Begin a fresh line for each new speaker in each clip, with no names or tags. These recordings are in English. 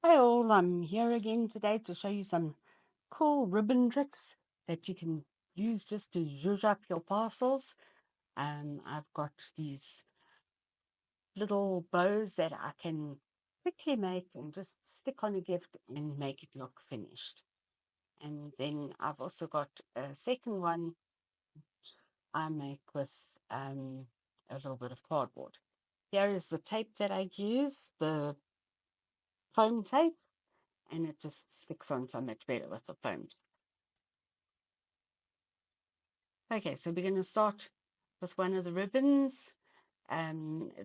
Hi all, I'm here again today to show you some cool ribbon tricks that you can use just to zhuzh up your parcels. I've got these little bows that I can quickly make and just stick on a gift and make it look finished. And then I've also got a second one I make with a little bit of cardboard. Here is the tape that I use, the foam tape, and it just sticks on so much better with the foam. Okay, so we're going to start with one of the ribbons.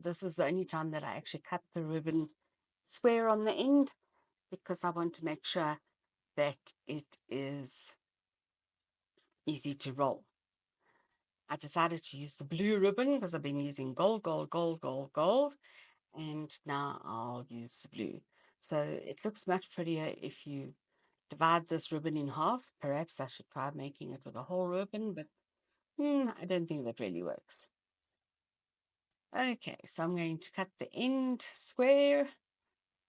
This is the only time that I actually cut the ribbon square on the end because I want to make sure that it is easy to roll. I decided to use the blue ribbon because I've been using gold, gold, gold, gold, gold, and now I'll use the blue. So it looks much prettier if you divide this ribbon in half. Perhaps I should try making it with a whole ribbon, but I don't think that really works. Okay, so I'm going to cut the end square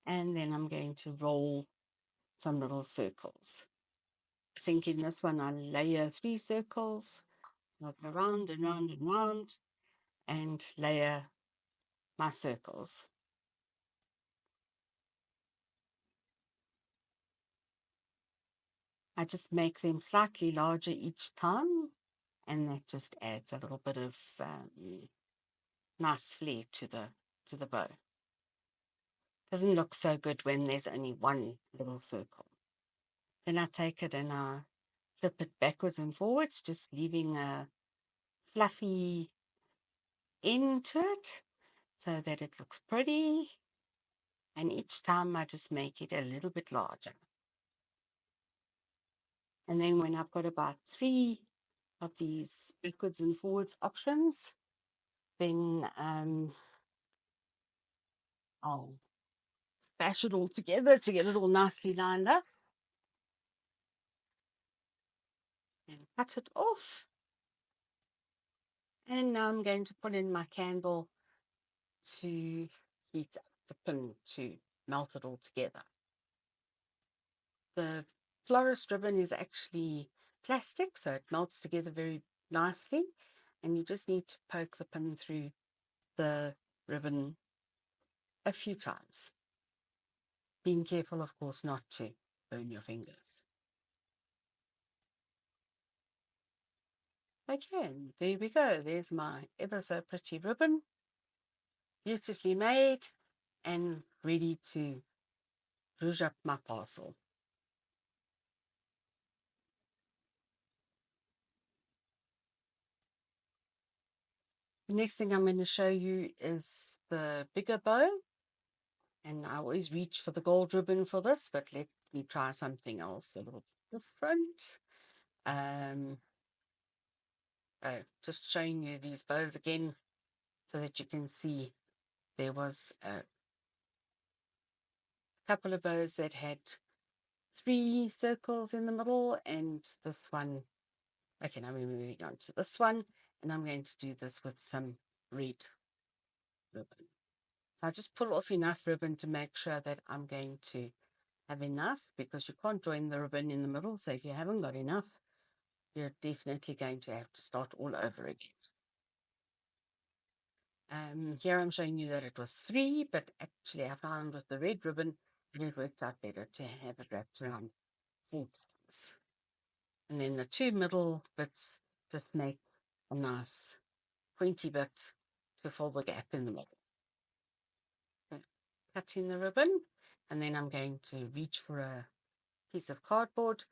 and then I'm going to roll some little circles. I think in this one I'll layer 3 circles, so I'll go round and round and round and layer my circles. I just make them slightly larger each time and that just adds a little bit of nice flair to the bow. Doesn't look so good when there's only one little circle. Then I take it and I flip it backwards and forwards, just leaving a fluffy end to it so that it looks pretty. And each time I just make it a little bit larger. And then when I've got about 3 of these backwards and forwards options, then I'll bash it all together to get it all nicely lined up. And cut it off. And now I'm going to put in my candle to heat up the pin to melt it all together. The florist ribbon is actually plastic, so it melts together very nicely, and you just need to poke the pin through the ribbon a few times. Being careful, of course, not to burn your fingers. Okay, and there we go. There's my ever so pretty ribbon, beautifully made and ready to zhuzh up my parcel. The next thing I'm going to show you is the bigger bow. And I always reach for the gold ribbon for this, but let me try something else a little different. Just showing you these bows again so that you can see there was a couple of bows that had 3 circles in the middle, and this one. Okay, now we're moving on to this one, and I'm going to do this with some red ribbon. So I just pull off enough ribbon to make sure that I'm going to have enough, because you can't join the ribbon in the middle. So if you haven't got enough, you're definitely going to have to start all over again. Here I'm showing you that it was 3, but actually I found with the red ribbon that it worked out better to have it wrapped around 4 times. And then the 2 middle bits just make a nice pointy bit to fill the gap in the middle. Cut in the ribbon, and then I'm going to reach for a piece of cardboard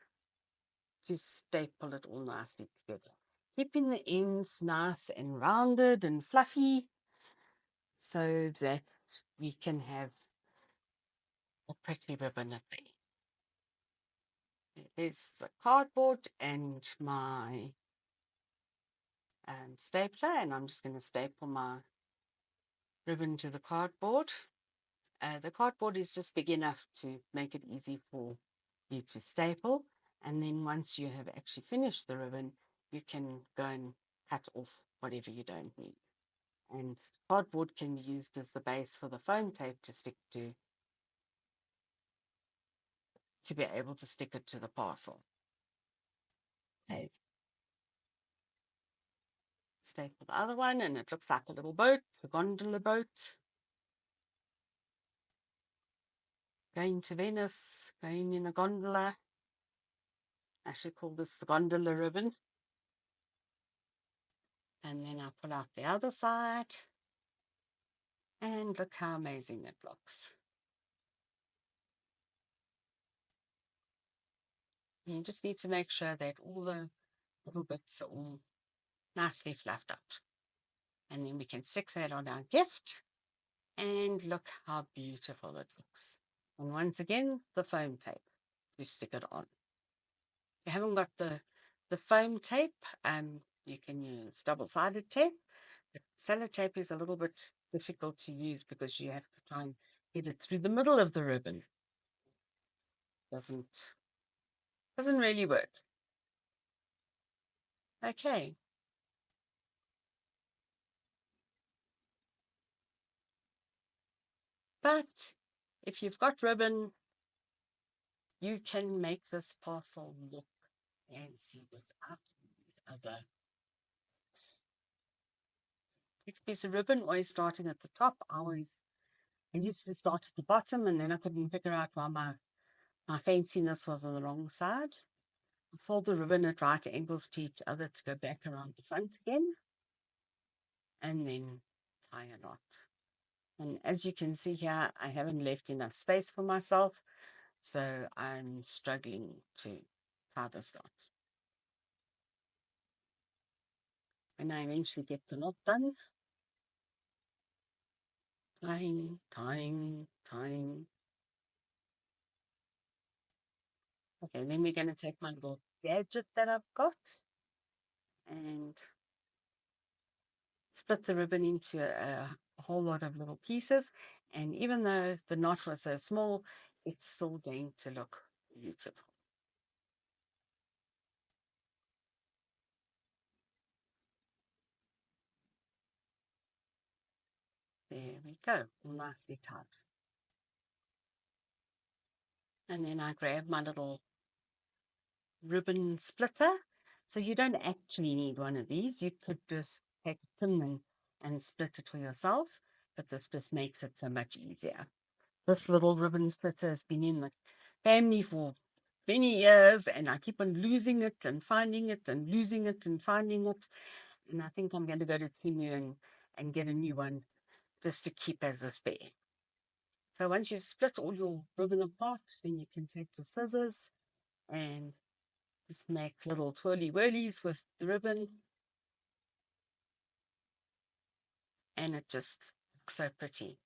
to staple it all nicely together, keeping the ends nice and rounded and fluffy so that we can have a pretty ribbon at the end. There's the cardboard and my stapler, and I'm just going to staple my ribbon to the cardboard. The cardboard is just big enough to make it easy for you to staple, and then once you have actually finished the ribbon, you can go and cut off whatever you don't need. And cardboard can be used as the base for the foam tape to stick to to be able to stick it to the parcel. Okay. Staple the other one, and it looks like a little boat, the gondola boat. Going to Venice, going in a gondola. I should call this the gondola ribbon. And then I pull out the other side. And look how amazing it looks. You just need to make sure that all the little bits are all nicely fluffed out. And then we can stick that on our gift. And look how beautiful it looks. And once again, the foam tape to stick it on. If you haven't got the foam tape, you can use double-sided tape. But sellotape is a little bit difficult to use because you have to try and get it through the middle of the ribbon. Doesn't really work. Okay. But if you've got ribbon, you can make this parcel look fancy without these other piece of ribbon, always starting at the top. I used to start at the bottom, and then I couldn't figure out why my fanciness was on the wrong side. I fold the ribbon at right angles to each other to go back around the front again, and then tie a knot. And as you can see here, I haven't left enough space for myself, so I'm struggling to tie this knot. When I eventually get the knot done, tying, tying, tying. Okay, then we're going to take my little gadget that I've got and split the ribbon into a whole lot of little pieces. And even though the knot was so small, it's still going to look beautiful. There we go, all nicely tied. And then I grab my little ribbon splitter. So you don't actually need one of these. You could just take a pin and split it for yourself, but this just makes it so much easier. This little ribbon splitter has been in the family for many years, and I keep on losing it and finding it and losing it and finding it. And I think I'm going to go to Temu and get a new one just to keep as a spare. So once you've split all your ribbon apart, then you can take your scissors and just make little twirly whirlies with the ribbon. And it just looks so pretty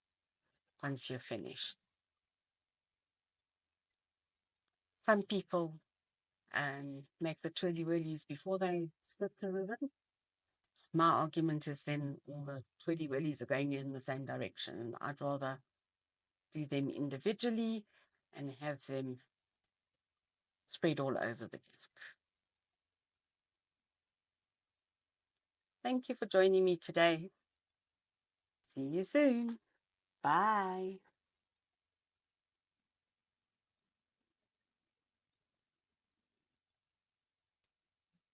once you're finished. Some people make the twirly whirlies before they split the ribbon. My argument is then all the twirly whirlies are going in the same direction, and I'd rather do them individually and have them spread all over the gift. Thank you for joining me today. See you soon. Bye.